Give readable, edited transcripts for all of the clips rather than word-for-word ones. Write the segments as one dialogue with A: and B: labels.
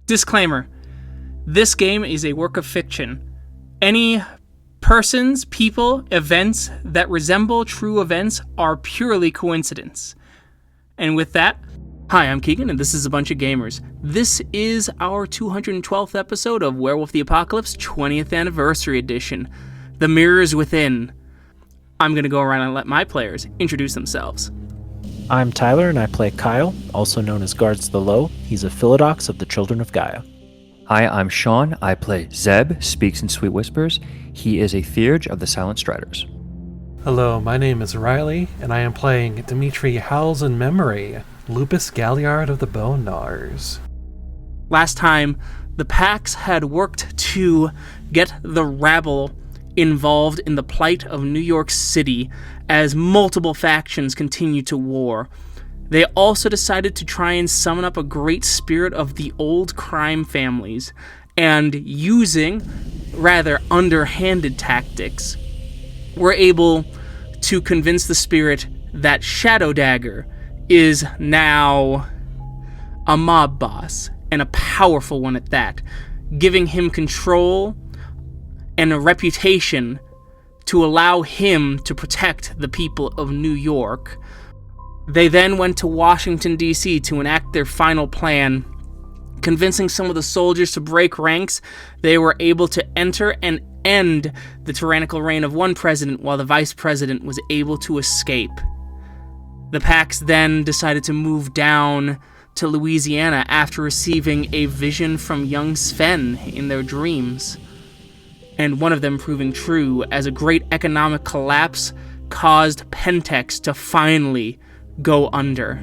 A: Disclaimer. This game is a work of fiction. Any persons, people, events that resemble true events are purely coincidence. And with that, hi, I'm Keegan, and this is A Bunch of Gamers. This is our 212th episode of Werewolf the Apocalypse 20th Anniversary Edition, The Mirrors Within. I'm going to go around and let my players introduce themselves.
B: I'm Tyler, and I play Kyle, also known as Guards the Low. He's a Philodox of the Children of Gaia.
C: Hi, I'm Sean. I play Zeb Speaks-in-Sweet-Whispers. He is a Theurge of the Silent Striders.
D: Hello, my name is Riley, and I am playing Dimitri Howls-In-Memory, Lupus Galliard of the Bone Gnawers.
A: Last time, the Pax had worked to get the rabble involved in the plight of New York City as multiple factions continued to war. They also decided to try and summon up a great spirit of the old crime families, and using rather underhanded tactics, were able to convince the spirit that Shadow Dagger is now a mob boss, and a powerful one at that, giving him control and a reputation to allow him to protect the people of New York. They then went to Washington, D.C. to enact their final plan. Convincing some of the soldiers to break ranks, they were able to enter and end the tyrannical reign of one president while the vice president was able to escape. The Pax then decided to move down to Louisiana after receiving a vision from young Sven in their dreams, and one of them proving true, as a great economic collapse caused Pentex to finally go under.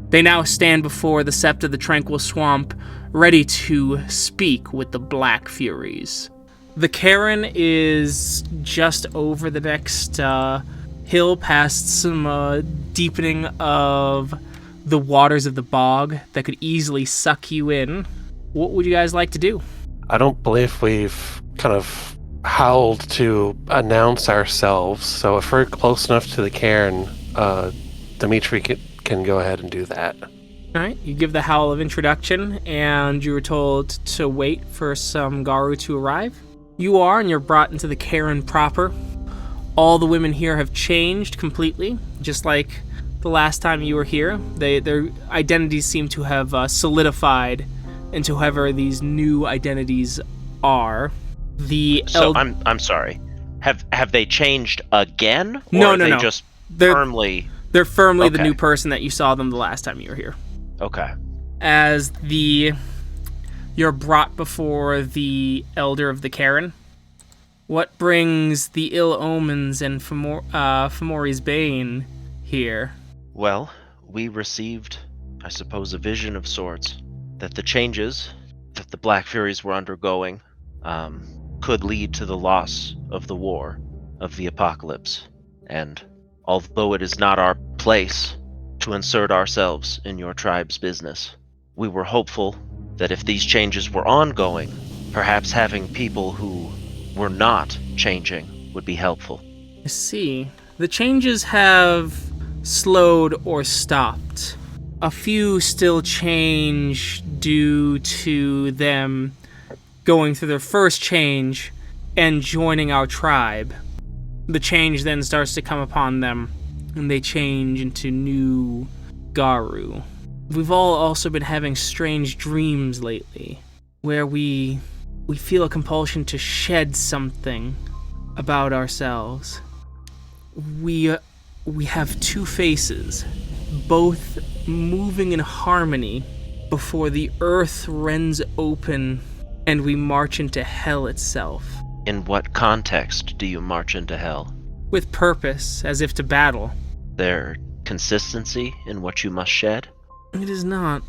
A: They now stand before the Sept of the Tranquil Swamp, ready to speak with the Black Furies. The cairn is just over the next hill, past some deepening of the waters of the bog that could easily suck you in. What would you guys like to do?
E: I don't believe we've kind of howled to announce ourselves, so if we're close enough to the cairn, Dimitri can go ahead and do that.
A: Alright, you give the howl of introduction, and you were told to wait for some Garu to arrive. You are, and you're brought into the cairn proper. All the women here have changed completely, just like the last time you were here. Their identities seem to have solidified into whoever these new identities are.
F: I'm sorry. Have they changed again? Or
A: No.
F: Are they just firmly...
A: They're firmly the
F: Okay.
A: new person that you saw them the last time you were here.
F: Okay.
A: As you're brought before the elder of the cairn. What brings the ill omens and Fomori's bane here?
F: Well, we received, I suppose, a vision of sorts that the changes that the Black Furies were undergoing could lead to the loss of the war, of the apocalypse. And although it is not our place to insert ourselves in your tribe's business, we were hopeful that if these changes were ongoing, perhaps having people who were not changing would be helpful.
A: I see. The changes have slowed or stopped. A few still change due to them going through their first change and joining our tribe. The change then starts to come upon them, and they change into new Garu. We've all also been having strange dreams lately, where we feel a compulsion to shed something about ourselves. We have two faces, both moving in harmony before the earth rends open and we march into hell itself.
F: In what context do you march into hell?
A: With purpose, as if to battle.
F: There consistency in what you must shed?
A: It is not.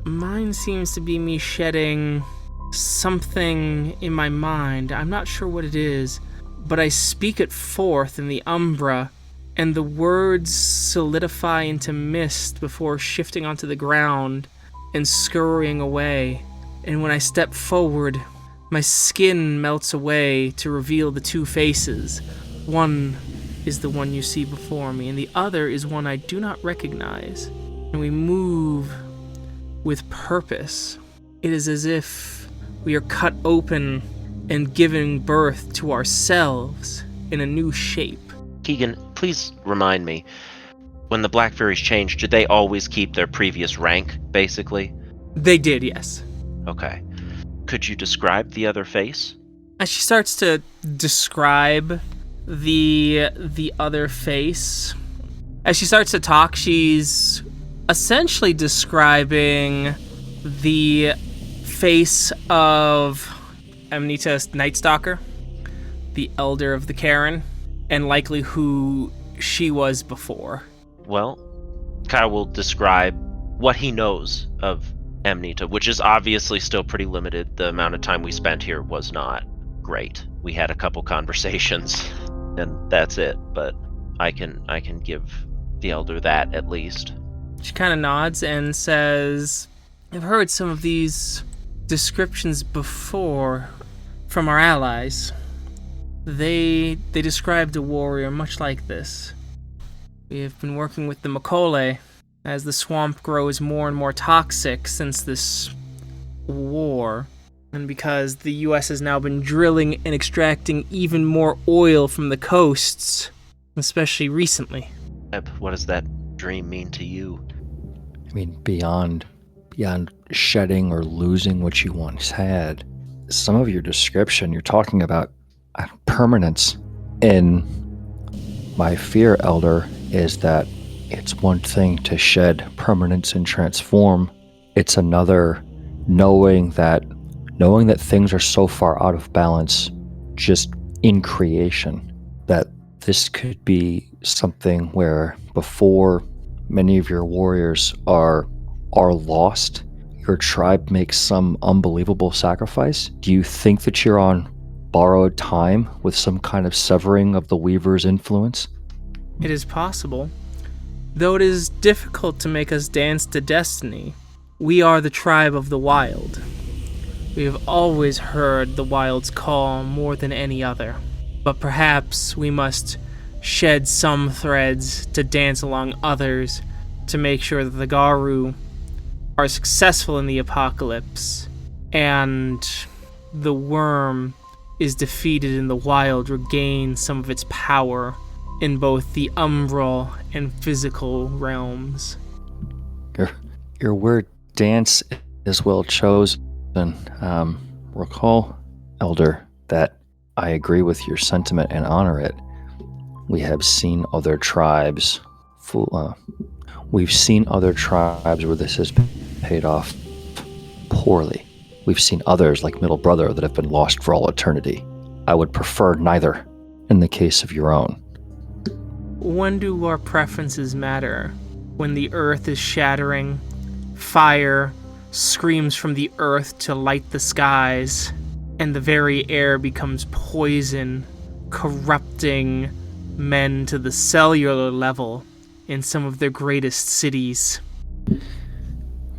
A: Mine seems to be me shedding something in my mind. I'm not sure what it is, but I speak it forth in the umbra, and the words solidify into mist before shifting onto the ground and scurrying away. And when I step forward, my skin melts away to reveal the two faces. One is the one you see before me, and the other is one I do not recognize. And we move with purpose It is as if we are cut open and giving birth to ourselves in a new shape.
F: Keegan, please remind me, when the Black Furies changed, did they always keep their previous rank, basically?
A: They did, yes.
F: Okay. Could you describe the other face?
A: As she starts to describe the other face, as she starts to talk, she's essentially describing the face of Amnita Nightstalker, the elder of the Karen, and likely who she was before.
F: Well, Kyle will describe what he knows of Amnita, which is obviously still pretty limited. The amount of time we spent here was not great. We had a couple conversations, and that's it, but I can give the elder that at least.
A: She kind of nods and says, I've heard some of these descriptions before from our allies. They described a warrior much like this. We have been working with the Macaulay as the swamp grows more and more toxic since this war, and because the U.S. has now been drilling and extracting even more oil from the coasts, especially recently.
F: What does that dream mean to you?
C: I mean, beyond shedding or losing what you once had, some of your description, you're talking about permanence. In my fear, Elder, is that it's one thing to shed permanence and transform. It's another knowing that things are so far out of balance just in creation that this could be something where before many of your warriors are lost, your tribe makes some unbelievable sacrifice. Do you think that you're on borrowed time with some kind of severing of the Weaver's influence?
A: It is possible. Though it is difficult to make us dance to destiny, we are the tribe of the wild. We have always heard the wild's call more than any other. But perhaps we must shed some threads to dance along others to make sure that the Garu are successful in the apocalypse and the worm is defeated and the wild regains some of its power in both the umbral and physical realms.
C: Your word dance is well chosen. Recall, Elder, that I agree with your sentiment and honor it. We have seen other tribes we've seen other tribes where this has been paid off poorly. We've seen others like Middle Brother that have been lost for all eternity. I would prefer neither in the case of your own.
A: When do our preferences matter? When the earth is shattering, fire screams from the earth to light the skies, and the very air becomes poison, corrupting men to the cellular level in some of their greatest cities.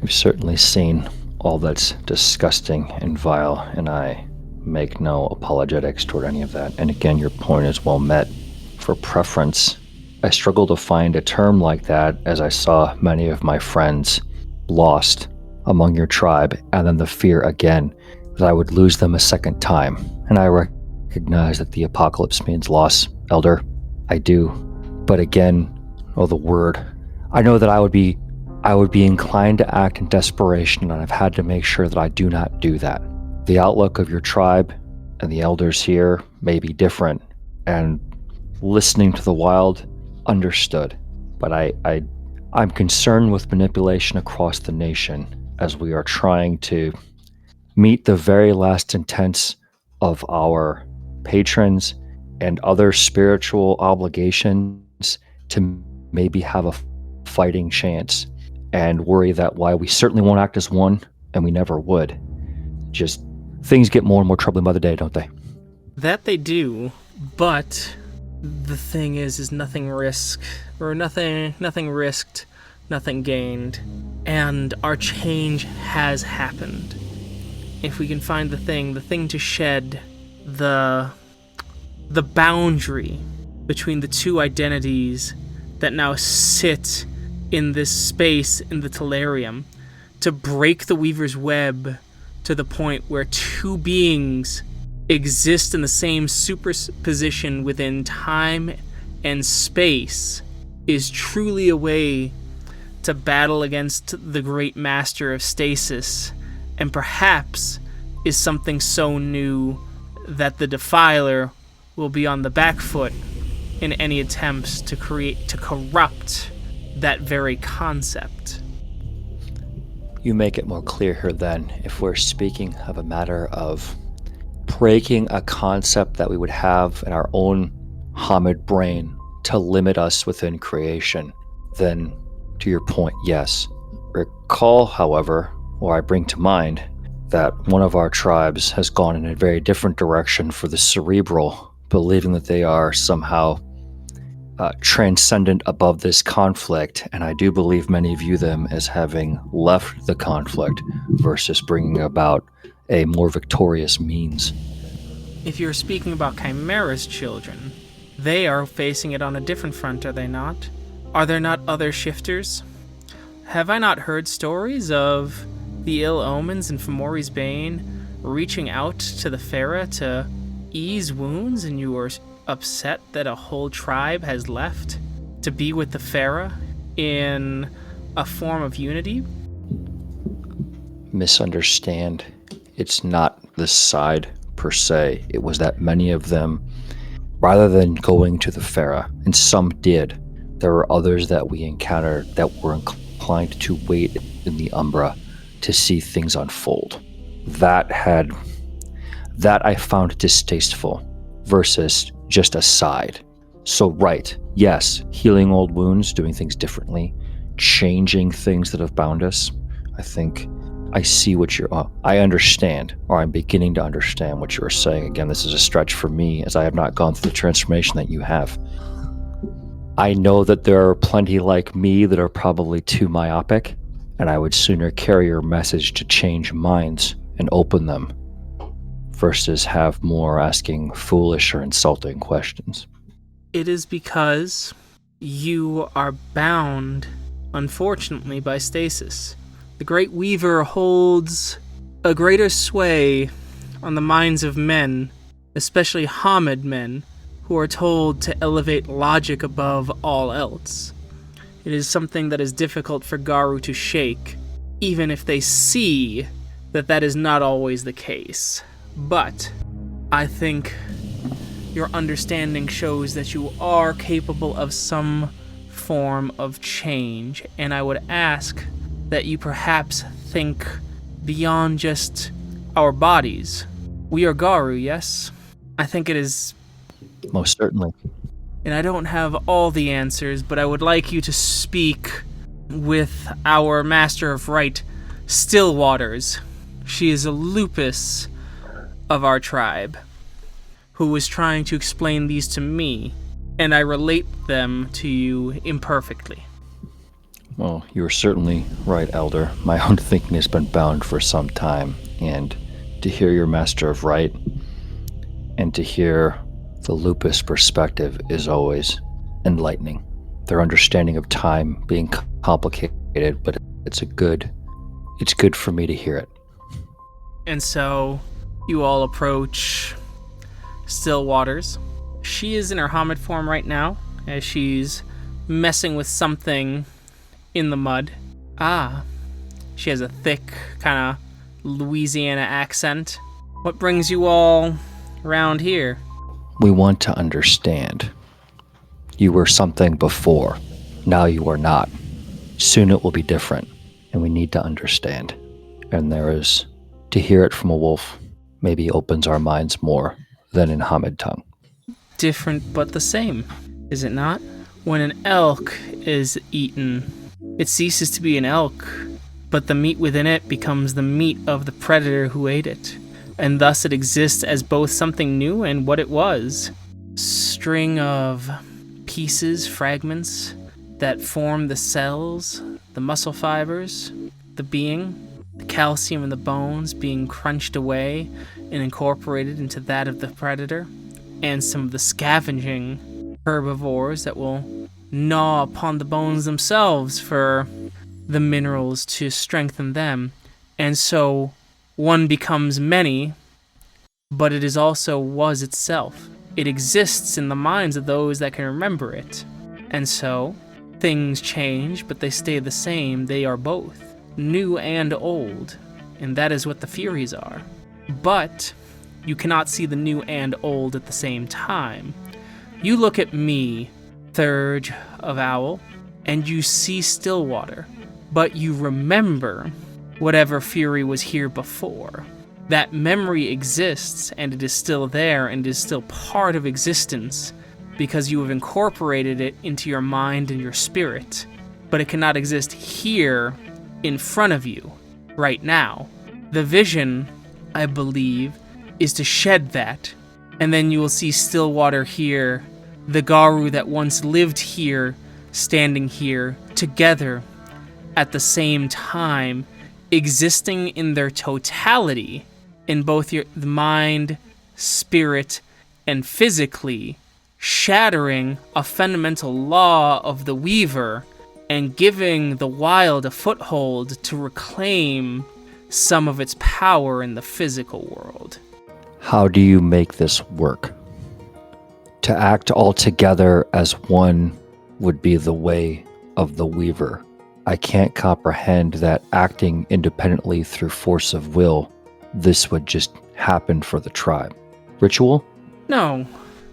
C: We've certainly seen all that's disgusting and vile, and I make no apologetics toward any of that. And again, your point is well met. For preference, I struggle to find a term like that as I saw many of my friends lost among your tribe, and then the fear again that I would lose them a second time. And I recognize that the apocalypse means loss, Elder. I do. But again, the word, I know that I would be inclined to act in desperation, and I've had to make sure that I do not do that. The outlook of your tribe and the elders here may be different, and listening to the wild, understood. But I'm concerned with manipulation across the nation as we are trying to meet the very last intents of our patrons and other spiritual obligations to maybe have a fighting chance, and worry that while we certainly won't act as one, and we never would, just things get more and more troubling by the day, don't they?
A: That they do, but the thing is nothing risked, nothing gained, and our change has happened. If we can find the thing to shed the boundary between the two identities that now sit in this space in the Tellarium, to break the Weaver's web to the point where two beings exist in the same superposition within time and space is truly a way to battle against the great master of stasis, and perhaps is something so new that the Defiler will be on the back foot in any attempts to corrupt that very concept.
C: You make it more clear here then, if we're speaking of a matter of breaking a concept that we would have in our own Hamid brain to limit us within creation, then to your point, yes. Recall, however, or I bring to mind, that one of our tribes has gone in a very different direction for the cerebral, believing that they are somehow transcendent above this conflict, and I do believe many view them as having left the conflict versus bringing about a more victorious means.
A: If you're speaking about Chimera's children, they are facing it on a different front, are they not? Are there not other shifters? Have I not heard stories of the ill omens in Fomori's Bane reaching out to the Farah to ease wounds, and you are upset that a whole tribe has left to be with the Farah in a form of unity?
C: Misunderstand. It's not the side per se. It was that many of them, rather than going to the Farah, and some did, there were others that we encountered that were inclined to wait in the Umbra to see things unfold. That I found distasteful versus just a side. So right, yes, healing old wounds, doing things differently, changing things that have bound us. I think I see what I understand, or I'm beginning to understand what you're saying. Again, this is a stretch for me, as I have not gone through the transformation that you have. I know that there are plenty like me that are probably too myopic, and I would sooner carry your message to change minds and open them versus have more asking foolish or insulting questions.
A: It is because you are bound, unfortunately, by stasis. The Great Weaver holds a greater sway on the minds of men, especially Hamid men, who are told to elevate logic above all else. It is something that is difficult for Garu to shake, even if they see that that is not always the case. But I think your understanding shows that you are capable of some form of change, and I would ask that you perhaps think beyond just our bodies. We are Garu, yes? I think it is...
C: Most certainly.
A: And I don't have all the answers, but I would like you to speak with our Master of Right, Stillwaters. She is a lupus of our tribe, who was trying to explain these to me, and I relate them to you imperfectly.
C: Well, you're certainly right, Elder. My own thinking has been bound for some time, and to hear your Master of Right, and to hear the lupus perspective is always enlightening. Their understanding of time being complicated, but it's good for me to hear it.
A: And so, you all approach Stillwaters. She is in her Hamid form right now, as she's messing with something in the mud. She has a thick, kind of Louisiana accent. What brings you all around here?
C: We want to understand. You were something before. Now you are not. Soon it will be different, and we need to understand. And to hear it from a wolf maybe opens our minds more than in Hamid tongue.
A: Different but the same, is it not? When an elk is eaten, it ceases to be an elk, but the meat within it becomes the meat of the predator who ate it, and thus it exists as both something new and what it was. String of pieces, fragments, that form the cells, the muscle fibers, the calcium in the bones being crunched away and incorporated into that of the predator, and some of the scavenging herbivores that will gnaw upon the bones themselves for the minerals to strengthen them. And so one becomes many, but it is also was itself. It exists in the minds of those that can remember it. And so, things change, but they stay the same. They are both, new and old. And that is what the Furies are. But you cannot see the new and old at the same time. You look at me, Thurge of Owl, and you see Stillwater, but you remember whatever Fury was here before. That memory exists, and it is still there, and is still part of existence, because you have incorporated it into your mind and your spirit, but it cannot exist here in front of you, right now. The vision, I believe, is to shed that, and then you will see Stillwater here, the Garu that once lived here, standing here, together, at the same time, existing in their totality, in both the mind, spirit, and physically, shattering a fundamental law of the Weaver, and giving the wild a foothold to reclaim some of its power in the physical world.
C: How do you make this work? To act all together as one would be the way of the Weaver. I can't comprehend that acting independently through force of will, this would just happen for the tribe. Ritual?
A: No,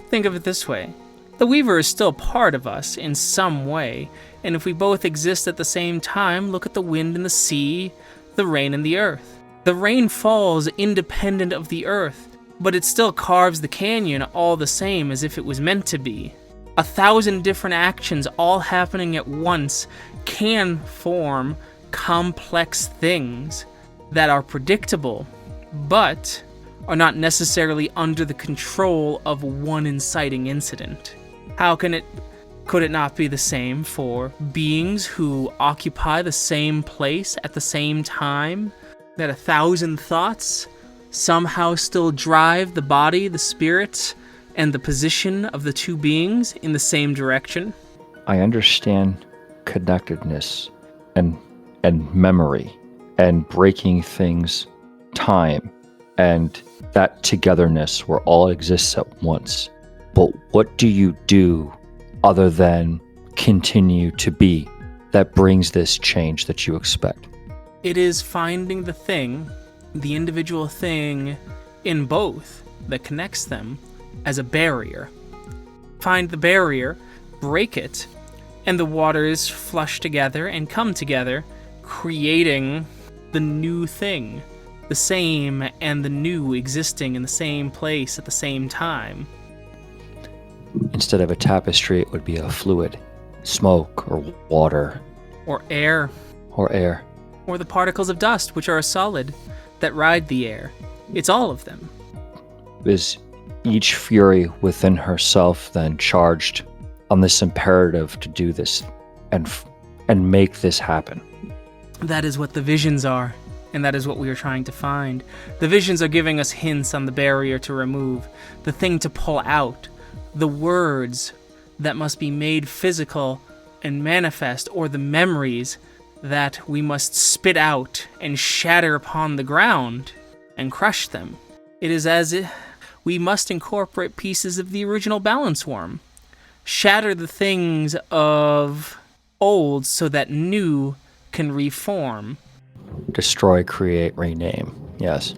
A: think of it this way. The Weaver is still part of us in some way, and if we both exist at the same time, look at the wind and the sea, the rain and the earth. The rain falls independent of the earth, but it still carves the canyon all the same as if it was meant to be. 1,000 different actions all happening at once can form complex things that are predictable, but are not necessarily under the control of one inciting incident. Could it not be the same for beings who occupy the same place at the same time? That 1,000 thoughts somehow still drive the body, the spirit, and the position of the two beings in the same direction?
C: I understand connectedness and memory and breaking things, time, and that togetherness where all exists at once. But what do you do other than continue to be that brings this change that you expect?
A: It is finding the thing, the individual thing in both that connects them as a barrier. Find the barrier, break it, and the waters flush together and come together, creating the new thing, the same and the new existing in the same place at the same time.
C: Instead of a tapestry, it would be a fluid, smoke or water.
A: Or air.
C: Or air.
A: Or the particles of dust, which are a solid, that ride the air. It's all of them.
C: Is each fury within herself then charged on this imperative to do this and make this happen?
A: That is what the visions are, and that is what we are trying to find. The visions are giving us hints on the barrier to remove, the thing to pull out, the words that must be made physical and manifest, or the memories that we must spit out and shatter upon the ground and crush them. It is as if we must incorporate pieces of the original balance worm, shatter the things of old so that new can reform.
C: Destroy, create, rename. Yes.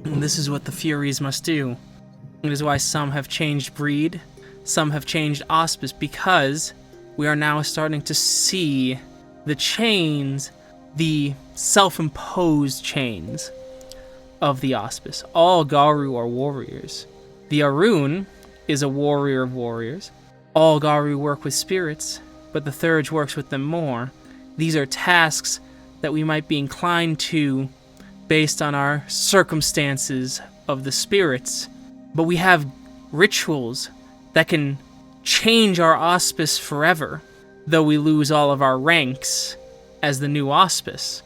A: And this is what the Furies must do. It is why some have changed breed, some have changed auspice, because we are now starting to see the chains, the self-imposed chains of the auspice. All Garu are warriors. The Arun is a warrior of warriors. All Garu work with spirits, but the Thurge works with them more. These are tasks that we might be inclined to based on our circumstances of the spirits, but we have rituals that can change our auspice forever, though we lose all of our ranks as the new auspice.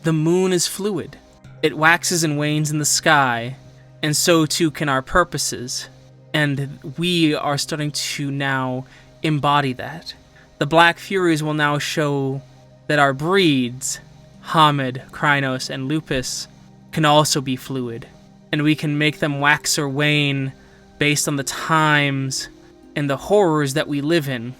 A: The moon is fluid. It waxes and wanes in the sky, and so too can our purposes, and we are starting to now embody that. The Black Furies will now show that our breeds, Hamid, Krynos, and Lupus, can also be fluid, and we can make them wax or wane based on the times and the horrors that we live in.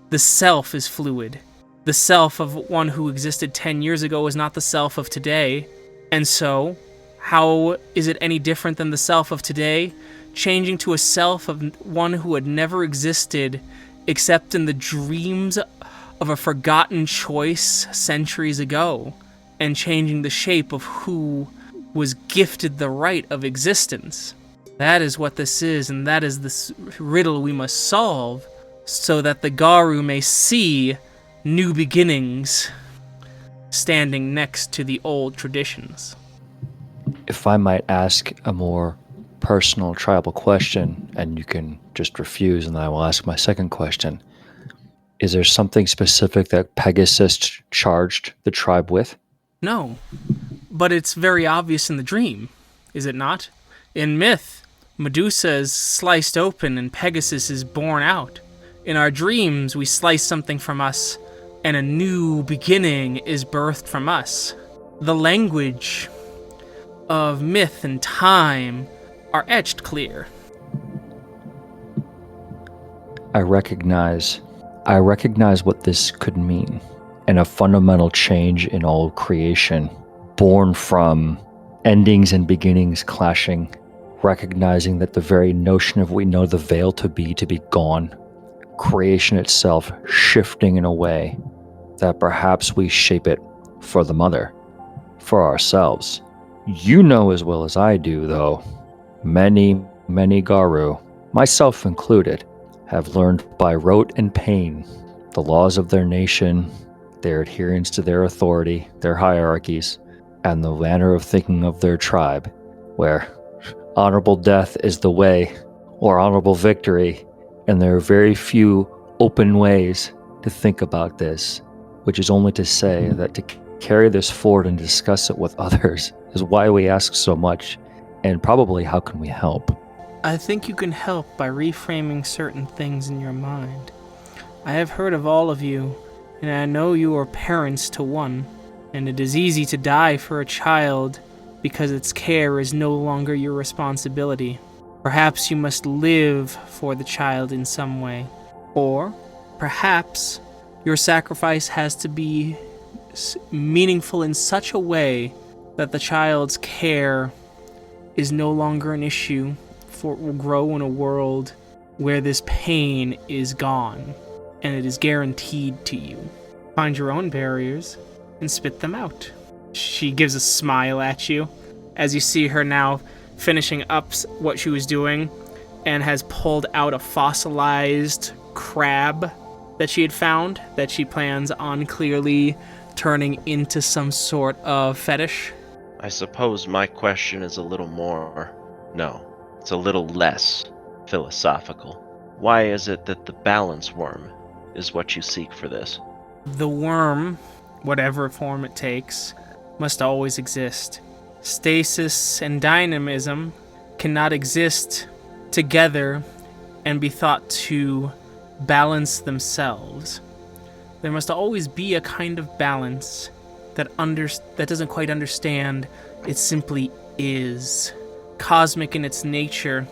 A: The self is fluid. The self of one who existed 10 years ago is not the self of today, and so, how is it any different than the self of today, changing to a self of one who had never existed except in the dreams of a forgotten choice centuries ago, and changing the shape of who was gifted the right of existence? That is what this is, and that is the riddle we must solve, so that the Garu may see new beginnings standing next to the old traditions.
C: If I might ask a more personal tribal question, and you can just refuse, and then I will ask my second question. Is there something specific that Pegasus charged the tribe with?
A: No, but it's very obvious in the dream, is it not? In myth, Medusa is sliced open and Pegasus is born out. In our dreams, we slice something from us, and a new beginning is birthed from us. The language of myth and time are etched clear.
C: I recognize what this could mean, and a fundamental change in all creation, born from endings and beginnings clashing, recognizing that the very notion of what we know the veil to be gone, creation itself shifting in a way that perhaps we shape it for the mother, for ourselves. You know as well as I do, though, many Garu, myself included, have learned by rote and pain the laws of their nation, their adherence to their authority, their hierarchies, and the manner of thinking of their tribe, where honorable death is the way, or honorable victory, and there are very few open ways to think about this, which is only to say that to carry this forward and discuss it with others is why we ask so much, and probably how can we help.
A: I think you can help by reframing certain things in your mind. I have heard of all of you, and I know you are parents to one, and it is easy to die for a child because its care is no longer your responsibility. Perhaps you must live for the child in some way. Or, perhaps, your sacrifice has to be meaningful in such a way that the child's care is no longer an issue, for it will grow in a world where this pain is gone, and it is guaranteed to you. Find your own barriers and spit them out. She gives a smile at you as you see her now finishing up what she was doing and has pulled out a fossilized crab that she had found that she plans on clearly turning into some sort of fetish.
F: I suppose my question is a little more... No, it's a little less philosophical. Why is it that the balance worm is what you seek for this?
A: The worm, whatever form it takes, must always exist. Stasis and dynamism cannot exist together and be thought to balance themselves. There must always be a kind of balance that doesn't quite understand. It simply is. Cosmic in its nature.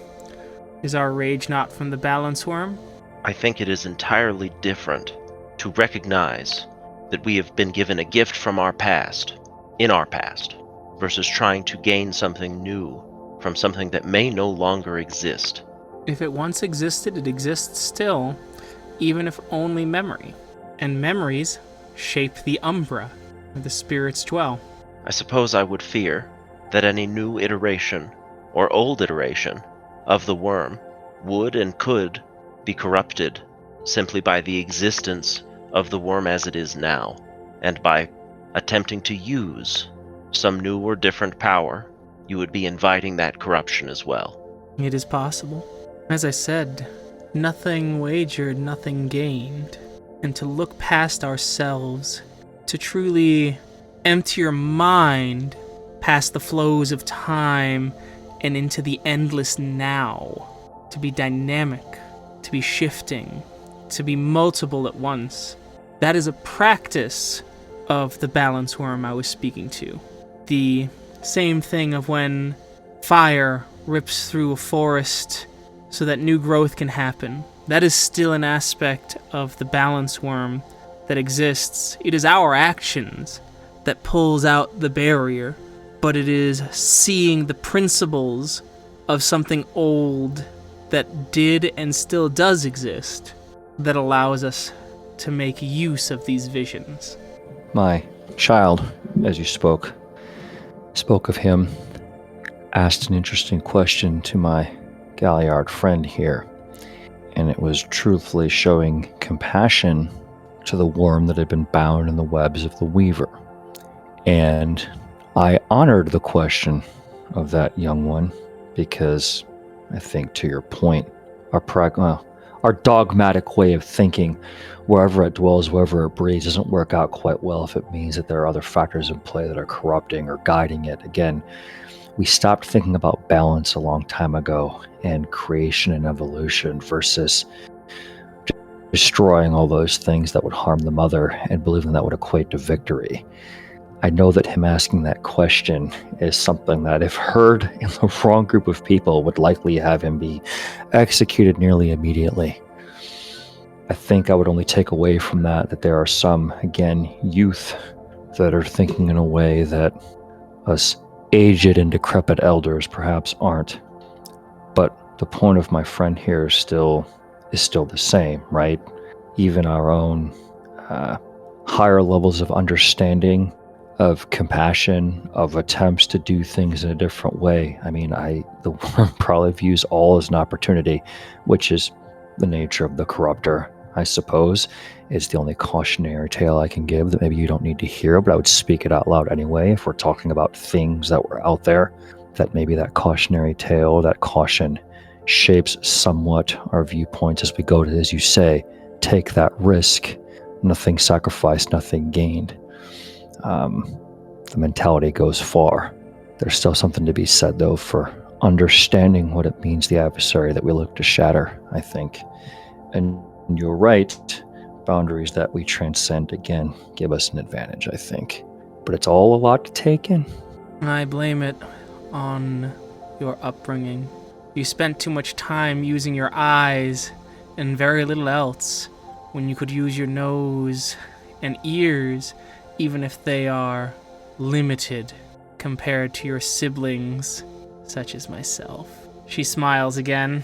A: Is our rage not from the balance worm?
F: I think it is entirely different to recognize that we have been given a gift from our past, in our past, versus trying to gain something new from something that may no longer exist.
A: If it once existed, it exists still, even if only memory. And memories shape the umbra, where the spirits dwell.
F: I suppose I would fear that any new iteration, or old iteration, of the worm would and could be corrupted simply by the existence of the worm as it is now, and by attempting to use some new or different power, you would be inviting that corruption as well.
A: It is possible. As I said, nothing wagered, nothing gained. And to look past ourselves, to truly empty your mind past the flows of time and into the endless now, to be dynamic, to be shifting, to be multiple at once. That is a practice of the balance worm I was speaking to. The same thing of when fire rips through a forest so that new growth can happen. That is still an aspect of the balance worm that exists. It is our actions that pulls out the barrier, but it is seeing the principles of something old that did and still does exist that allows us to make use of these visions.
C: My child, as you spoke of him, asked an interesting question to my Galliard friend here, and it was truthfully showing compassion to the worm that had been bound in the webs of the Weaver. And I honored the question of that young one because I think, to your point, our dogmatic way of thinking, wherever it dwells, wherever it breeds, doesn't work out quite well if it means that there are other factors in play that are corrupting or guiding it. Again, we stopped thinking about balance a long time ago and creation and evolution versus destroying all those things that would harm the mother and believing that would equate to victory. I know that him asking that question is something that, if heard in the wrong group of people, would likely have him be executed nearly immediately. I think I would only take away from that there are some, again, youth that are thinking in a way that us aged and decrepit elders perhaps aren't. But the point of my friend here is still the same, right? Even our own higher levels of understanding, of compassion, of attempts to do things in a different way. I mean, the worm probably views all as an opportunity, which is the nature of the corruptor, I suppose. Is the only cautionary tale I can give that maybe you don't need to hear, but I would speak it out loud anyway if we're talking about things that were out there, that maybe that cautionary tale, that caution shapes somewhat our viewpoints as we go to, as you say, take that risk. Nothing sacrificed, nothing gained. The mentality goes far. There's still something to be said, though, for understanding what it means, the adversary that we look to shatter, I think. And you're right, boundaries that we transcend, again, give us an advantage, I think. But it's all a lot to take in.
A: I blame it on your upbringing. You spent too much time using your eyes and very little else, when you could use your nose and ears, even if they are limited compared to your siblings, such as myself. She smiles again.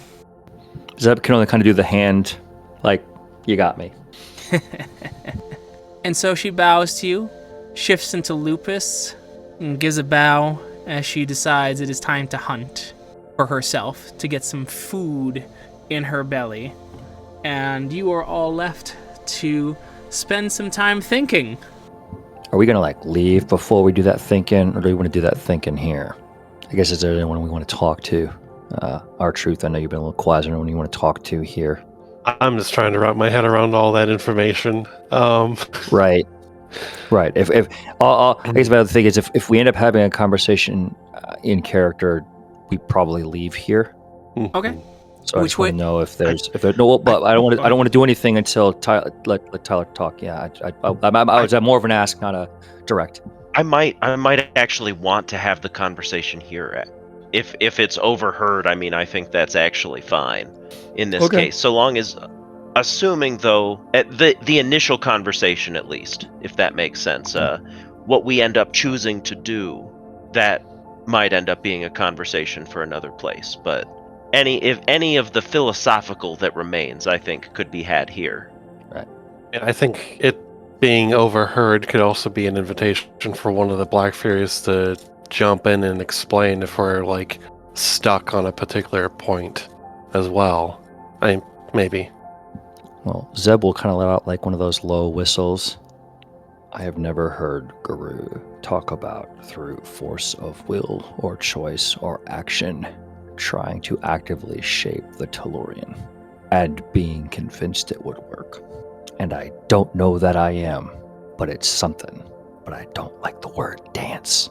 C: Zeb can only kind of do the hand, like, you got me.
A: And so she bows to you, shifts into Lupus, and gives a bow as she decides it is time to hunt for herself, to get some food in her belly. And you are all left to spend some time thinking.
C: Are we going to, leave before we do that thinking, or do we want to do that thinking here? I guess, is there anyone we want to talk to? R-Truth, I know you've been a little quiet. Is there anyone you want to talk to here?
E: I'm just trying to wrap my head around all that information.
C: Right. If I guess my other thing is, if we end up having a conversation in character, we probably leave here.
A: Okay.
C: So
A: Which
C: I just want
A: way?
C: to know if there's no. But I don't want to do anything until let Tyler talk. Yeah, I was more of an ask, not a direct.
F: I might actually want to have the conversation here. If it's overheard, I mean, I think that's actually fine in this case, so long as, assuming though, at the initial conversation at least, if that makes sense, what we end up choosing to do, that might end up being a conversation for another place, but if any of the philosophical that remains, I think, could be had here.
C: Right.
E: And I think it being overheard could also be an invitation for one of the Black Furies to jump in and explain if we're stuck on a particular point as well. Maybe.
C: Well, Zeb will kind of let out one of those low whistles. I have never heard Guru talk about, through force of will or choice or action, trying to actively shape the Tellurian and being convinced it would work. And I don't know that I am, but it's something. But I don't like the word dance.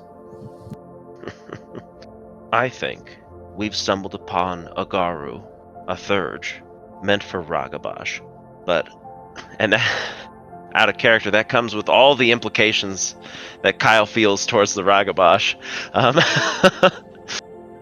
F: I think we've stumbled upon a Garu, a Thurge, meant for Ragabash. And out of character. That comes with all the implications that Kyle feels towards the Ragabash.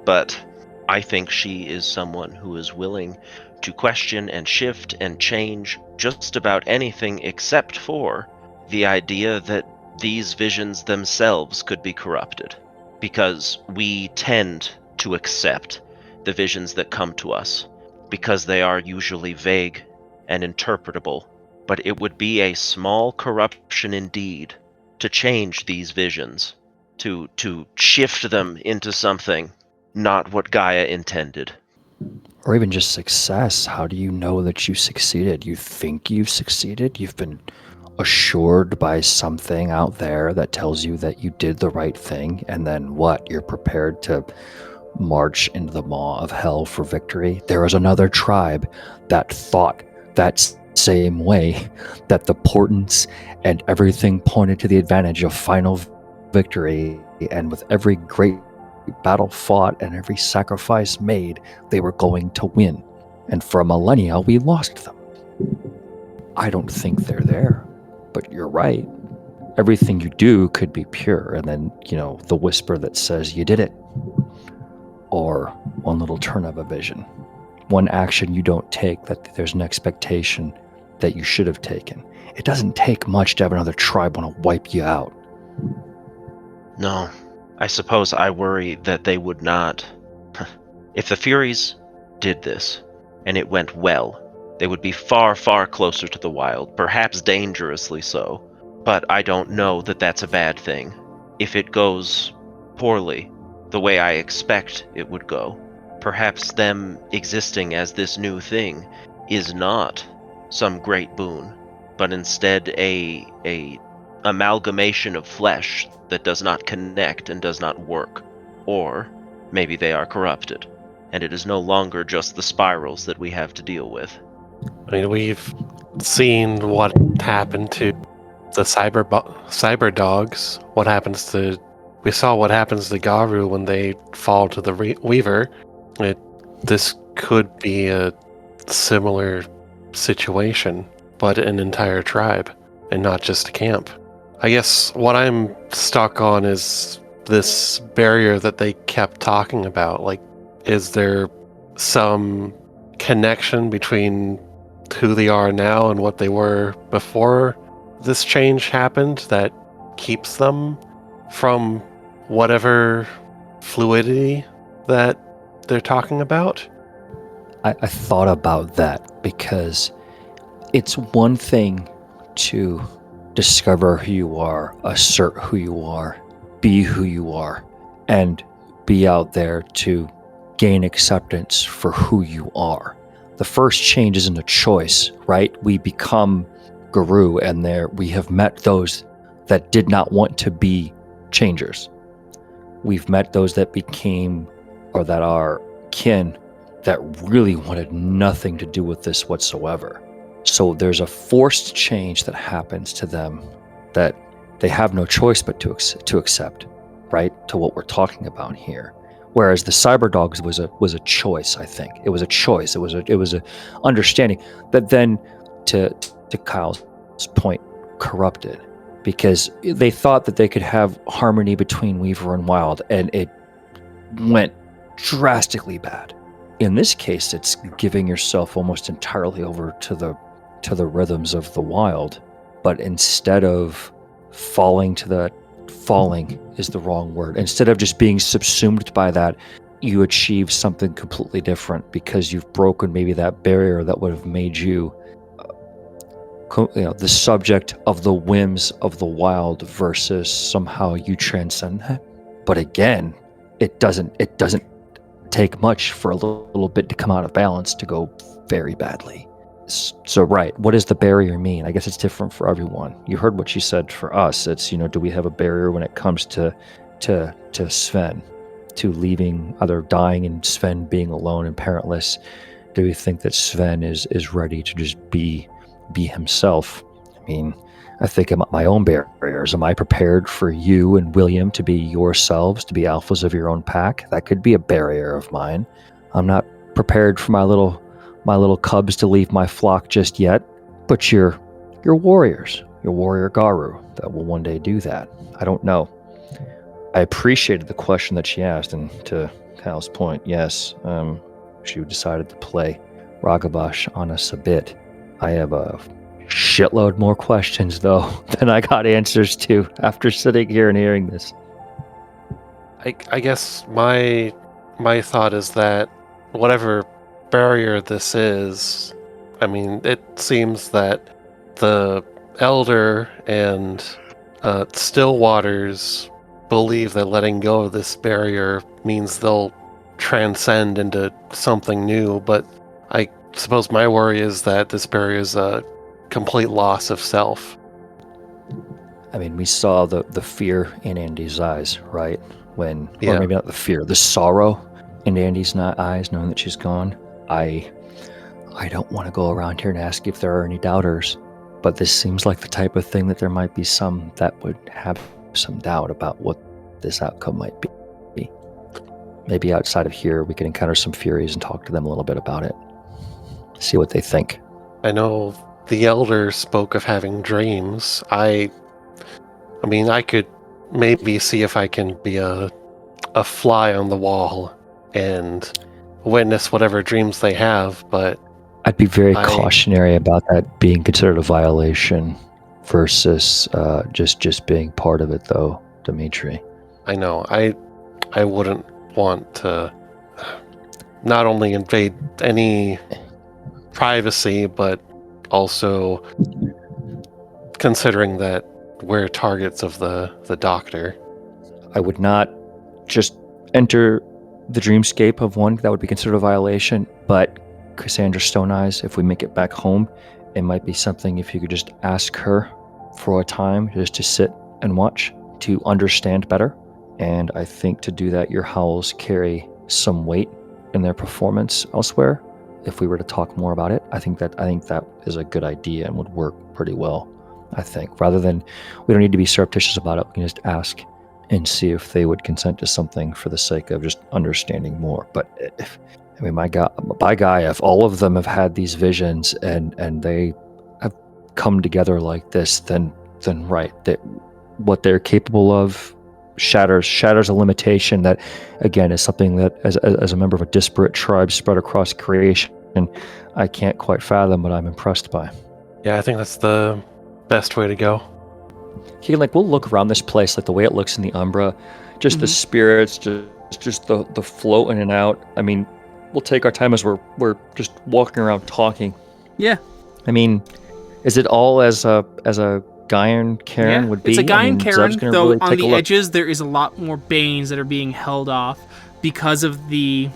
F: But I think she is someone who is willing to question and shift and change just about anything except for the idea that these visions themselves could be corrupted. Because we tend to accept the visions that come to us, because they are usually vague and interpretable. But it would be a small corruption indeed to change these visions, to shift them into something not what Gaia intended.
C: Or even just success. How do you know that you succeeded? You think you've succeeded? You've been assured by something out there that tells you that you did the right thing, and then what? You're prepared to march into the maw of hell for victory? There is another tribe that thought that same way, that the portents and everything pointed to the advantage of final victory, and with every great battle fought and every sacrifice made, they were going to win. And for a millennia, we lost them. I don't think they're there, but you're right. Everything you do could be pure, and then, the whisper that says you did it. Or one little turn of a vision. One action you don't take that there's an expectation that you should have taken. It doesn't take much to have another tribe want to wipe you out.
F: No, I suppose I worry that they would not. If the Furies did this, and it went well, they would be far, far closer to the wild, perhaps dangerously so. But I don't know that that's a bad thing. If it goes poorly, the way I expect it would go, perhaps them existing as this new thing is not some great boon, but instead a amalgamation of flesh that does not connect and does not work. Or maybe they are corrupted, and it is no longer just the spirals that we have to deal with.
E: I mean, we've seen what happened to the cyber dogs. We saw what happens to Garu when they fall to the Weaver. This could be a similar situation, but an entire tribe, and not just a camp. I guess what I'm stuck on is this barrier that they kept talking about. Like, is there some connection between who they are now and what they were before this change happened that keeps them from whatever fluidity that they're talking about?
C: I thought about that because it's one thing to discover who you are, assert who you are, be who you are, and be out there to gain acceptance for who you are. The first change isn't a choice, right? We become Guru, and there we have met those that did not want to be changers. We've met those that became, or that are kin, that really wanted nothing to do with this whatsoever. So there's a forced change that happens to them that they have no choice but to accept, right? To what we're talking about here. Whereas the cyber dogs was a choice. I think it was a choice. It was a understanding that then, to Kyle's point, corrupted, because they thought that they could have harmony between Weaver and Wild, and it went drastically bad. In this case, it's giving yourself almost entirely over to the rhythms of the Wild, but instead of falling is the wrong word. Instead of just being subsumed by that, you achieve something completely different because you've broken maybe that barrier that would have made you, the subject of the whims of the Wild versus somehow you transcend that. But again, it doesn't take much for a little bit to come out of balance to go very badly. So right, what does the barrier mean? I guess it's different for everyone. You heard what she said for us. It's, do we have a barrier when it comes to Sven, to leaving, either dying and Sven being alone and parentless? Do we think that Sven is ready to just be himself? I mean, I think about my own barriers. Am I prepared for you and William to be yourselves, to be alphas of your own pack? That could be a barrier of mine. I'm not prepared for my little cubs to leave my flock just yet, but you're warriors. your warrior Garu that will one day do that. I don't know. I appreciated the question that she asked, and to Kyle's point, yes, she decided to play Ragabash on us a bit. I have a shitload more questions, though, than I got answers to after sitting here and hearing this.
E: I guess my thought is that whatever barrier this is, I mean, it seems that the Elder and Stillwaters believe that letting go of this barrier means they'll transcend into something new, but I suppose my worry is that this barrier is a complete loss of self.
C: I mean, we saw the fear in Andy's eyes, right? Or maybe not the fear, the sorrow in Andy's eyes, knowing that she's gone. I don't want to go around here and ask if there are any doubters, but this seems like the type of thing that there might be some that would have some doubt about what this outcome might be. Maybe outside of here, we could encounter some Furies and talk to them a little bit about it. See what they think.
E: I know the Elder spoke of having dreams. I mean, I could maybe see if I can be a fly on the wall and witness whatever dreams they have, but
C: I'd be very cautionary about that being considered a violation versus just being part of it, though, Dimitri.
E: I know. I wouldn't want to not only invade any privacy, but also considering that we're targets of the Doctor.
C: I would not just enter the dreamscape of one that would be considered a violation, but Cassandra Stone Eyes, if we make it back home, it might be something if you could just ask her for a time just to sit and watch to understand better. And I think to do that, your howls carry some weight in their performance elsewhere. If we were to talk more about it, I think that is a good idea and would work pretty well. I think rather than, we don't need to be surreptitious about it. We can just ask and see if they would consent to something for the sake of just understanding more. But my guy, if all of them have had these visions and they have come together like this, then right, that what they're capable of shatters a limitation that, again, is something that as a member of a disparate tribe spread across creation, I can't quite fathom, but I'm impressed by.
E: Yeah, I think that's the best way to go.
C: Keegan, we'll look around this place, the way it looks in the Umbra, just the spirits, just the flow in and out. I mean, we'll take our time as we're just walking around talking.
A: Yeah.
C: I mean, is it all as a Gaian Cairn would be?
A: It's a Gaian Cairn, though
C: really
A: on the edges there is a lot more Banes that are being held off because of the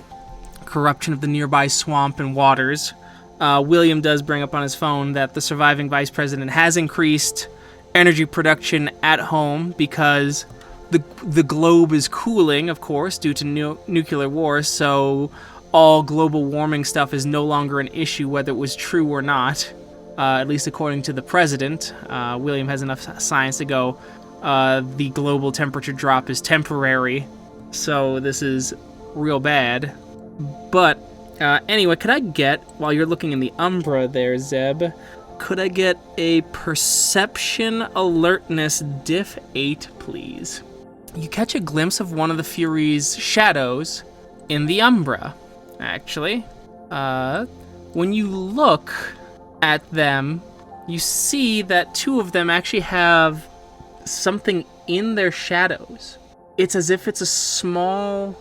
A: corruption of the nearby swamp and waters. William does bring up on his phone that the surviving vice president has increased energy production at home because the globe is cooling, of course, due to nuclear war, so all global warming stuff is no longer an issue, whether it was true or not. At least according to the president. William has enough science to go, the global temperature drop is temporary, so this is real bad. But anyway, could I get, while you're looking in the Umbra there, Zeb, could I get a perception alertness diff 8, please? You catch a glimpse of one of the Furies' shadows in the Umbra, actually. When you look at them, you see that two of them actually have something in their shadows. It's as if it's a small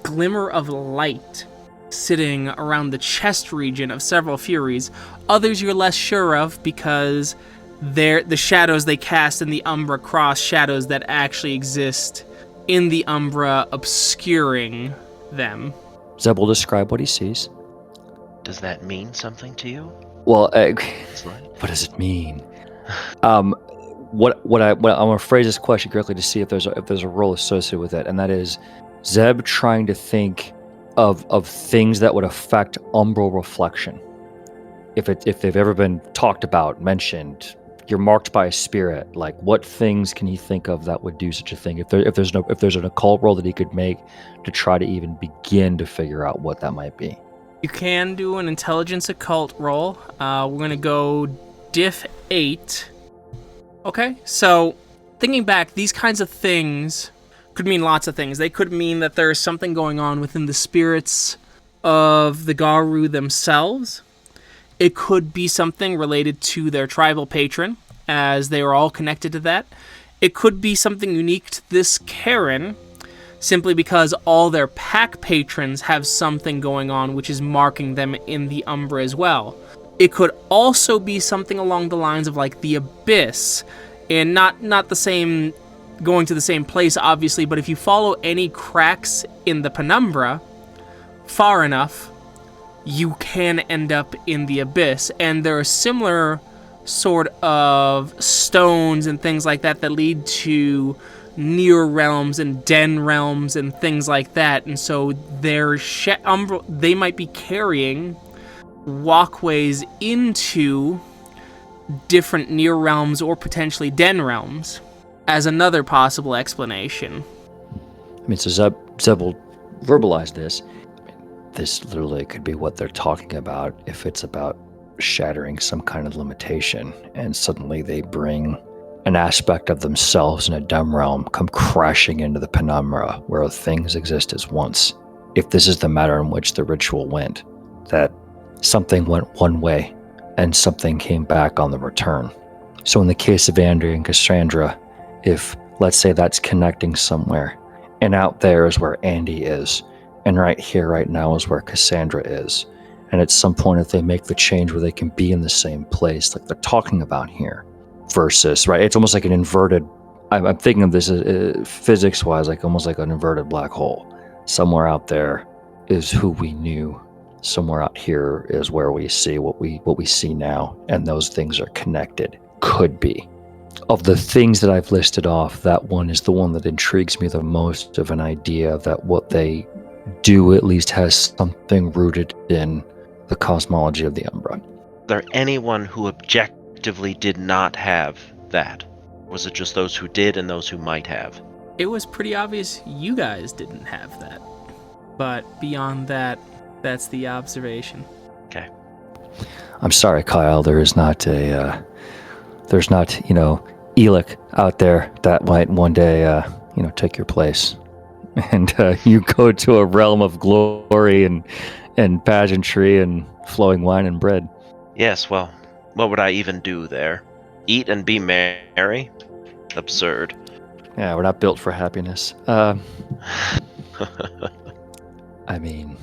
A: glimmer of light sitting around the chest region of several Furies. Others you're less sure of because the shadows they cast in the Umbra cross shadows that actually exist in the Umbra, obscuring them.
C: Zeb will describe what he sees.
F: Does that mean something to you?
C: Well, what does it mean? I'm gonna phrase this question correctly to see if there's a role associated with it, and that is Zeb trying to think of things that would affect umbral reflection. If they've ever been talked about, mentioned, you're marked by a spirit. What things can he think of that would do such a thing? If there's an occult roll that he could make to try to even begin to figure out what that might be.
A: You can do an intelligence occult roll. We're going to go diff 8. Okay, so thinking back, these kinds of things could mean lots of things. They could mean that there's something going on within the spirits of the Garu themselves. It could be something related to their tribal patron, as they are all connected to that. It could be something unique to this Karen, simply because all their pack patrons have something going on which is marking them in the Umbra as well. It could also be something along the lines of like the Abyss, and not the same, going to the same place obviously, but if you follow any cracks in the penumbra far enough, you can end up in the Abyss. And there are similar sort of stones and things like that that lead to near realms and den realms and things like that. And so they might be carrying walkways into different near realms or potentially den realms as another possible explanation.
C: I mean, so Zeb will verbalize this. This literally could be what they're talking about if it's about shattering some kind of limitation, and suddenly they bring an aspect of themselves in a dumb realm come crashing into the penumbra where things exist as once. If this is the manner in which the ritual went, that something went one way and something came back on the return. So in the case of Andrea and Cassandra, if let's say that's connecting somewhere, and out there is where Andy is, and right here, right now is where Cassandra is, and at some point if they make the change where they can be in the same place like they're talking about here, versus, right, it's almost like an inverted, I'm thinking of this physics-wise, like almost like an inverted black hole. Somewhere out there is who we knew, somewhere out here is where we see what we see now, and those things are connected. Could be. Of the things that I've listed off, that one is the one that intrigues me the most, of an idea that what they do at least has something rooted in the cosmology of the Umbra.
F: Is there anyone who objectively did not have that? Was it just those who did and those who might have?
A: It was pretty obvious you guys didn't have that. But beyond that, that's the observation.
F: Okay.
C: I'm sorry, Kyle, there's not, Elic out there that might one day, take your place. And you go to a realm of glory and pageantry and flowing wine and bread.
F: Yes, well, what would I even do there? Eat and be merry? Absurd.
C: Yeah, we're not built for happiness. I mean,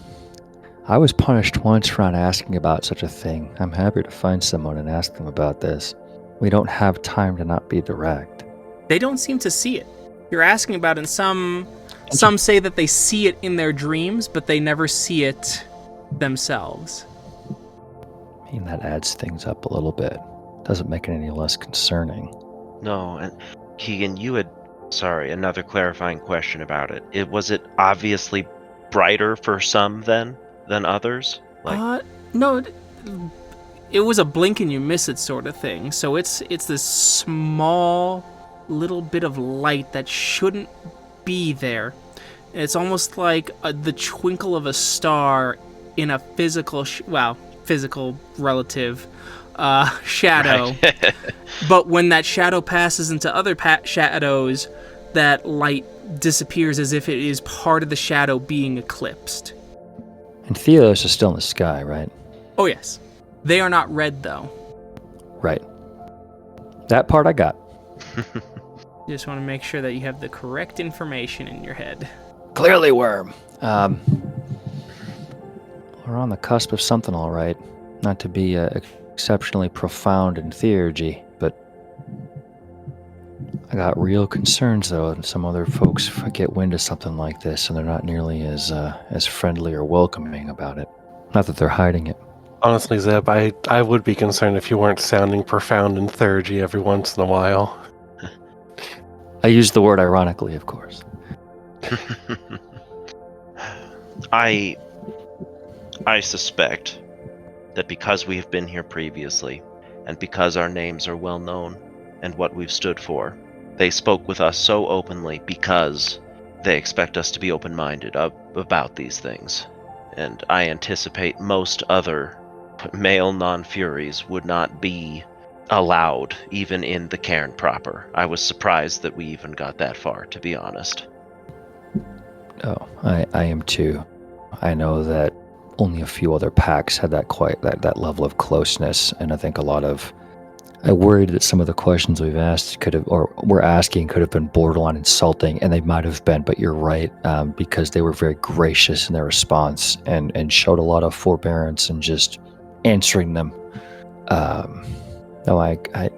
C: I was punished once for not asking about such a thing. I'm happy to find someone and ask them about this. We don't have time to not be direct.
A: They don't seem to see it. You're asking about it, and some say that they see it in their dreams, but they never see it themselves.
C: I mean, that adds things up a little bit. Doesn't make it any less concerning.
F: No, and Keegan, you had... Sorry, another clarifying question about it. Was it obviously brighter for some than others?
A: No, it was a blink and you miss it sort of thing. So it's this small little bit of light that shouldn't be there. It's almost like the twinkle of a star in a physical relative shadow. Right. But when that shadow passes into other shadows, that light disappears as if it is part of the shadow being eclipsed.
C: And Theos is still in the sky, right?
A: Oh, yes. They are not red, though.
C: Right. That part I got.
A: You just want to make sure that you have the correct information in your head.
C: Clearly, Worm. We're on the cusp of something, all right. Not to be exceptionally profound in theurgy, but I got real concerns, though, and some other folks get wind of something like this, and they're not nearly as friendly or welcoming about it. Not that they're hiding it.
E: Honestly, Zeb, I would be concerned if you weren't sounding profound in theurgy every once in a while.
C: I use the word ironically, of course.
F: I suspect that because we've been here previously, and because our names are well known, and what we've stood for, they spoke with us so openly because they expect us to be open-minded about these things. And I anticipate most other male non-Furies would not be allowed, even in the cairn proper. I was surprised that we even got that far, to be honest.
C: Oh, I am too. I know that only a few other packs had that level of closeness, and I think I worried that some of the questions we've asked we're asking could have been borderline insulting, and they might have been, but you're right, because they were very gracious in their response and showed a lot of forbearance and just answering them. No, I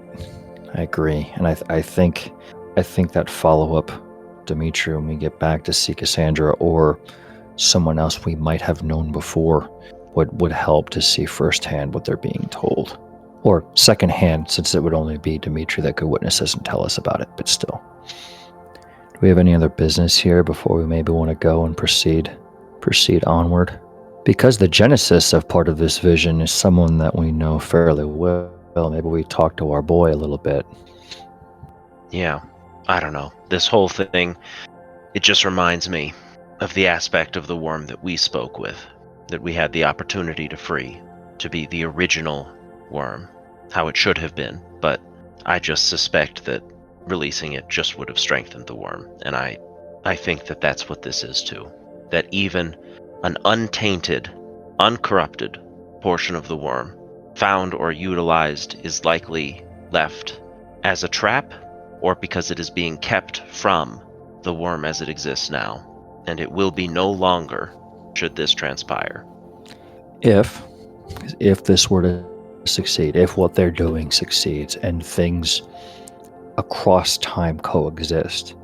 C: agree, and I think that follow-up, Dimitri, when we get back to see Cassandra or someone else we might have known before, would help to see firsthand what they're being told. Or secondhand, since it would only be Dimitri that could witness this and tell us about it, but still. Do we have any other business here before we maybe want to go and proceed onward? Because the genesis of part of this vision is someone that we know fairly well, maybe we talk to our boy a little bit.
F: Yeah, I don't know. This whole thing, it just reminds me of the aspect of the worm that we spoke with, that we had the opportunity to free, to be the original worm, how it should have been, but I just suspect that releasing it just would have strengthened the worm, and I think that that's what this is too. That even an untainted, uncorrupted portion of the worm, found or utilized, is likely left as a trap, or because it is being kept from the worm as it exists now, and it will be no longer should this transpire.
C: If this were to succeed, if what they're doing succeeds and things across time coexist,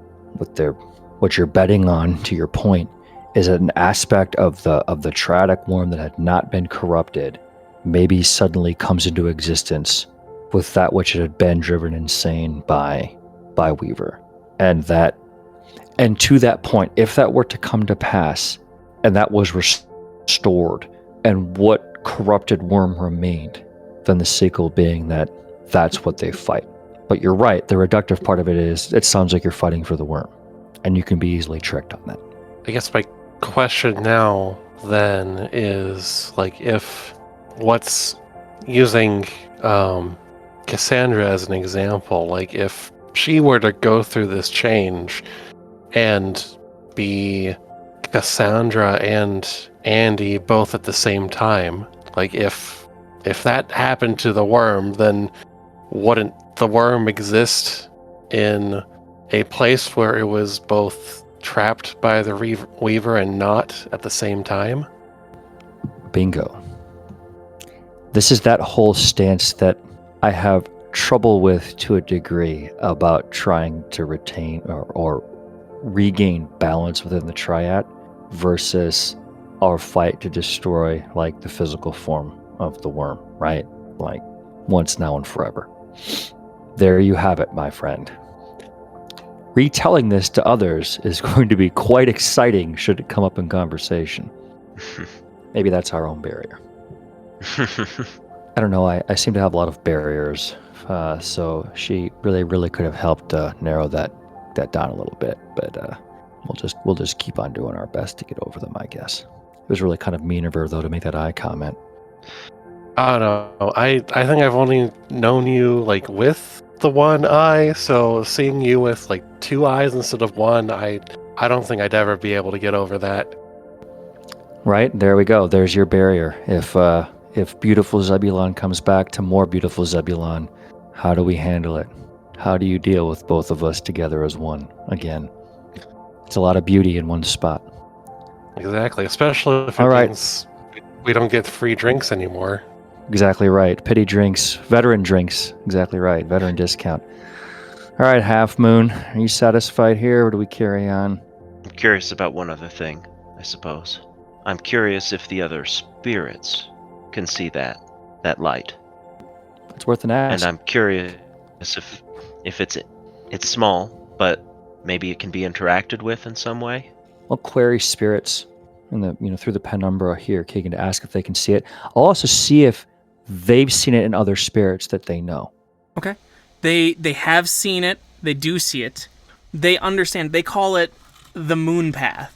C: what you're betting on, to your point, is an aspect of the triadic worm that had not been corrupted maybe suddenly comes into existence with that which it had been driven insane by Weaver. And to that point, if that were to come to pass and that was restored and what corrupted worm remained, then the sequel being that that's what they fight. But you're right, the reductive part of it is, it sounds like you're fighting for the worm, and you can be easily tricked on that.
E: I guess my question now then is, like, if what's using Cassandra as an example, like if she were to go through this change and be Cassandra and Andy both at the same time, like if that happened to the worm, then wouldn't the worm exist in a place where it was both trapped by the Weaver and not at the same time?
C: Bingo. This is that whole stance that I have trouble with to a degree about trying to retain or regain balance within the triad versus our fight to destroy, like, the physical form of the worm, right? Like, once, now, and forever. There you have it, my friend. Retelling this to others is going to be quite exciting should it come up in conversation. Maybe that's our own barrier. I don't know, I seem to have a lot of barriers, so she really could have helped narrow that down a little bit, but we'll just keep on doing our best to get over them, I guess. It was really kind of mean of her, though, to make that eye comment.
E: I don't know. I think I've only known you, like, with the one eye, so seeing you with, like, two eyes instead of one, I don't think I'd ever be able to get over that.
C: Right, there we go. There's your barrier. If beautiful Zebulon comes back to more beautiful Zebulon, how do we handle it? How do you deal with both of us together as one again? It's a lot of beauty in one spot.
E: Exactly, especially if it means we don't get free drinks anymore.
C: Exactly right. Pity drinks, veteran drinks. Exactly right. Veteran discount. All right, Half Moon, are you satisfied here, or do we carry on?
F: I'm curious about one other thing, I suppose. I'm curious if the other spirits can see that light.
C: It's worth an ask.
F: And I'm curious if it's small, but maybe it can be interacted with in some way.
C: I'll query spirits through the penumbra here, Keegan, to ask if they can see it. I'll also see if they've seen it in other spirits that they know.
A: Okay. They have seen it. They do see it. They understand. They call it the moon path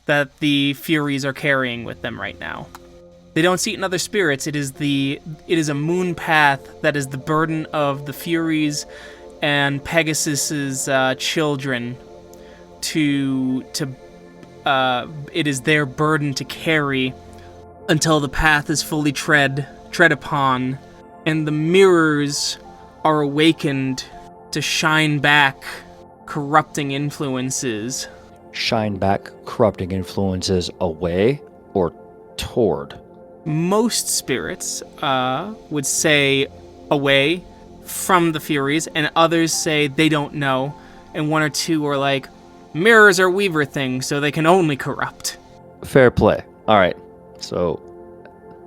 A: that the Furies are carrying with them right now. They don't see it in other spirits. It is a moon path that is the burden of the Furies and Pegasus's children. It is their burden to carry until the path is fully tread upon, and the mirrors are awakened to shine back corrupting influences.
C: Shine back corrupting influences away or toward?
A: Most spirits would say away from the Furies, and others say they don't know, and one or two are like, mirrors are Weaver things, so they can only corrupt.
C: Fair play. All right. So,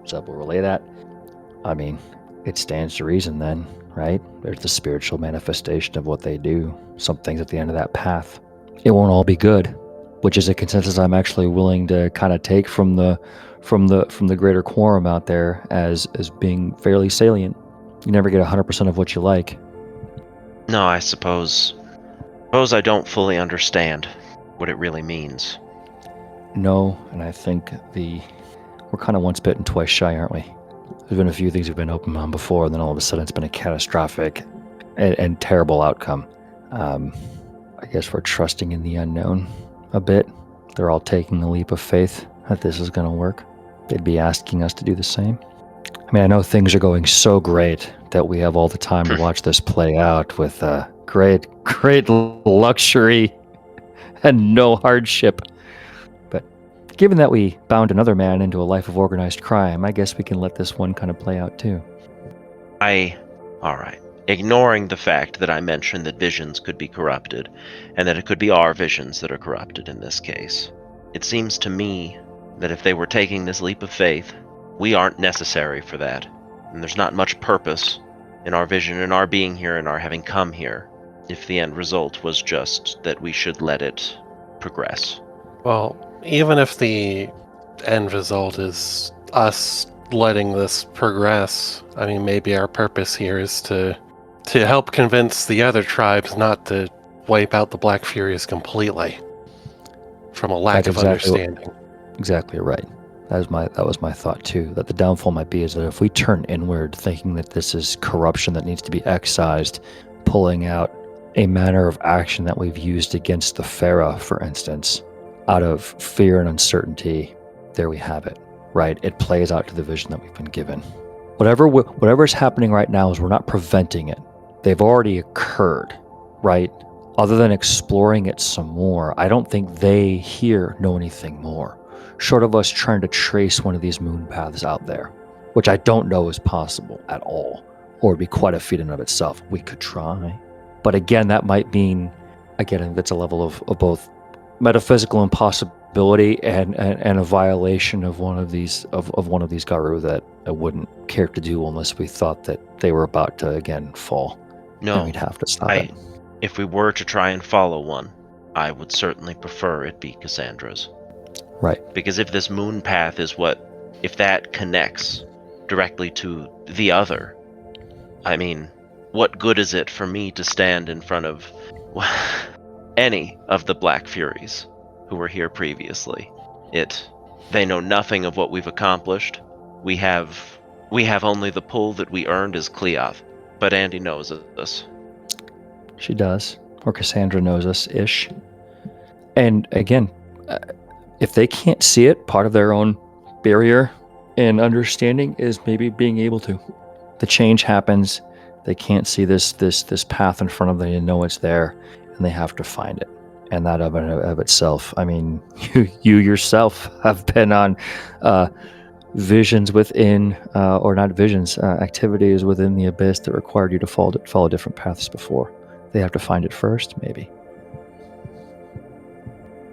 C: Zeb will relay that. I mean, it stands to reason then, right? There's the spiritual manifestation of what they do. Some things at the end of that path. It won't all be good, which is a consensus I'm actually willing to kind of take from the greater quorum out there as being fairly salient. You never get 100% of what you like.
F: No, I suppose I don't fully understand what it really means.
C: No, and I think we're kind of once bitten, twice shy, aren't we? There's been a few things we've been open on before, and then all of a sudden it's been a catastrophic and terrible outcome. I guess we're trusting in the unknown a bit. They're all taking a leap of faith that this is going to work. They'd be asking us to do the same. I mean, I know things are going so great that we have all the time to watch this play out with great luxury and no hardship. But given that we bound another man into a life of organized crime, I guess we can let this one kind of play out too.
F: All right. Ignoring the fact that I mentioned that visions could be corrupted, and that it could be our visions that are corrupted in this case, it seems to me that if they were taking this leap of faith, we aren't necessary for that. And there's not much purpose in our vision and our being here and our having come here if the end result was just that we should let it progress.
E: Well, even if the end result is us letting this progress, I mean, maybe our purpose here is to help convince the other tribes not to wipe out the Black Furies completely from a lack of understanding.
C: Exactly right. That was my thought too. That the downfall might be is that if we turn inward, thinking that this is corruption that needs to be excised, pulling out a manner of action that we've used against the Pharaoh, for instance, out of fear and uncertainty, there we have it. Right? It plays out to the vision that we've been given. Whatever's happening right now is we're not preventing it. They've already occurred, right? Other than exploring it some more, I don't think they here know anything more. Short of us trying to trace one of these moon paths out there, which I don't know is possible at all, or would be quite a feat in and of itself. We could try. But again, that might mean, again, that's a level of both metaphysical impossibility and a violation of one of these Garu that I wouldn't care to do unless we thought that they were about to again fall.
F: No,
C: and we'd have to stop it.
F: If we were to try and follow one, I would certainly prefer it be Cassandra's.
C: Right.
F: Because if this moon path is if that connects directly to the other, I mean, what good is it for me to stand in front of any of the Black Furies who were here previously? They know nothing of what we've accomplished. We have only the pull that we earned as Cleoth, but Andy knows us.
C: She does, or Cassandra knows us-ish. And again, if they can't see it, part of their own barrier and understanding is maybe being able to. The change happens, they can't see this path in front of them, they know it's there, and they have to find it. And that of itself, I mean, you yourself have been on visions within, or not visions, activities within the abyss that required you to follow different paths before. They have to find it first, maybe.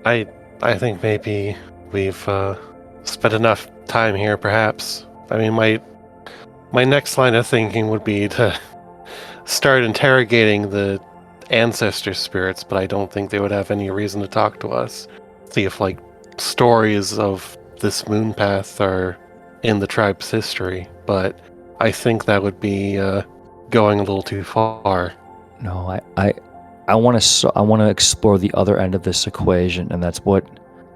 E: I think maybe we've spent enough time here, perhaps. I mean, my next line of thinking would be to start interrogating the ancestor spirits, but I don't think they would have any reason to talk to us. See if, stories of this moon path are in the tribe's history, but I think that would be going a little too far.
C: No, I want to explore the other end of this equation, and that's what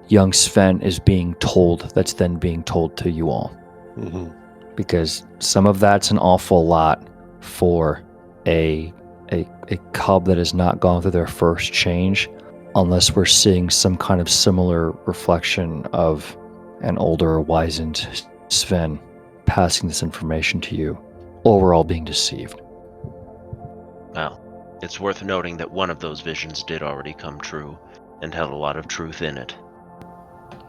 C: young Sven is being told. That's then being told to you all.
E: Mm-hmm.
C: Because some of that's an awful lot for a cub that has not gone through their first change, unless we're seeing some kind of similar reflection of an older, wizened Sven passing this information to you, or we're all being deceived.
F: Well, it's worth noting that one of those visions did already come true and held a lot of truth in it.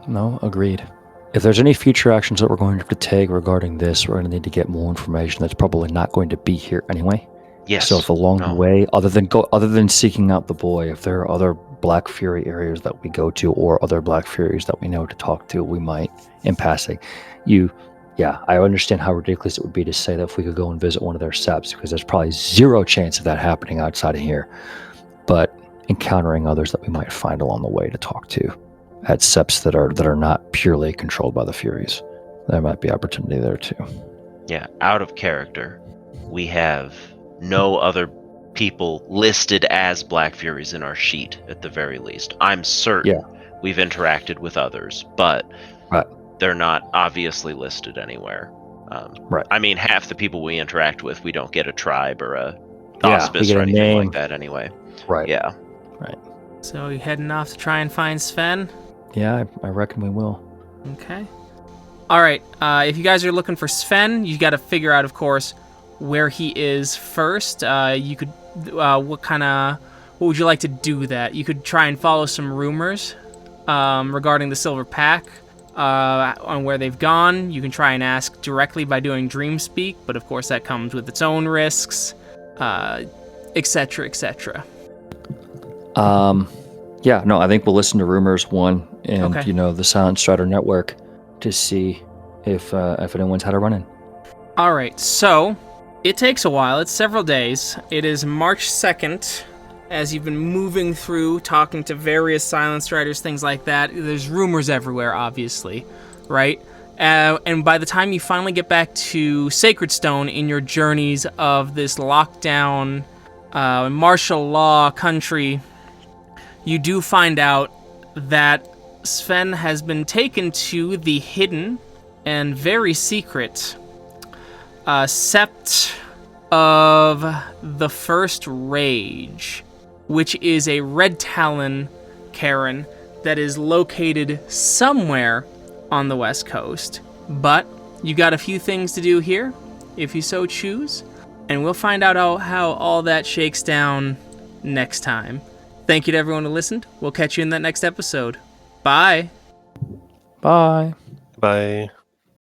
C: No, agreed. If there's any future actions that we're going to have to take regarding this, we're going to need to get more information that's probably not going to be here anyway.
F: Yes.
C: So if along the way, other than seeking out the boy, if there are other Black Fury areas that we go to, or other Black Furies that we know to talk to, we might, in passing, I understand how ridiculous it would be to say that if we could go and visit one of their Septs, because there's probably zero chance of that happening outside of here. But encountering others that we might find along the way to talk to at Septs that are not purely controlled by the Furies, there might be opportunity there too.
F: Yeah, out of character, we have no other people listed as Black Furies in our sheet, at the very least. I'm certain we've interacted with others, but they're not obviously listed anywhere.
C: Right.
F: I mean, half the people we interact with, we don't get a tribe or a auspice or anything like that anyway.
C: Right.
F: Yeah.
C: Right.
A: So you heading off to try and find Sven?
C: Yeah, I reckon we will.
A: Okay. All right. If you guys are looking for Sven, you got to figure out, of course, where he is first. You could, what would you like to do that? You could try and follow some rumors regarding the Silver Pack on where they've gone. You can try and ask directly by doing Dream Speak, but of course that comes with its own risks, etc., etc.
C: I think we'll listen to rumors, one, and
A: Okay.
C: The Silent Strider Network to see if anyone's had a run-in.
A: All right, so it takes a while. It's several days. It is March 2nd. As you've been moving through, talking to various Silent Striders, things like that, there's rumors everywhere, obviously, right? And by the time you finally get back to Sacred Stone in your journeys of this lockdown, martial law country, you do find out that Sven has been taken to the hidden and very secret Sept of the First Rage, which is a Red Talon Cairn that is located somewhere on the West Coast. But you got a few things to do here, if you so choose, and we'll find out how all that shakes down next time. Thank you to everyone who listened. We'll catch you in that next episode. Bye.
C: Bye.
E: Bye.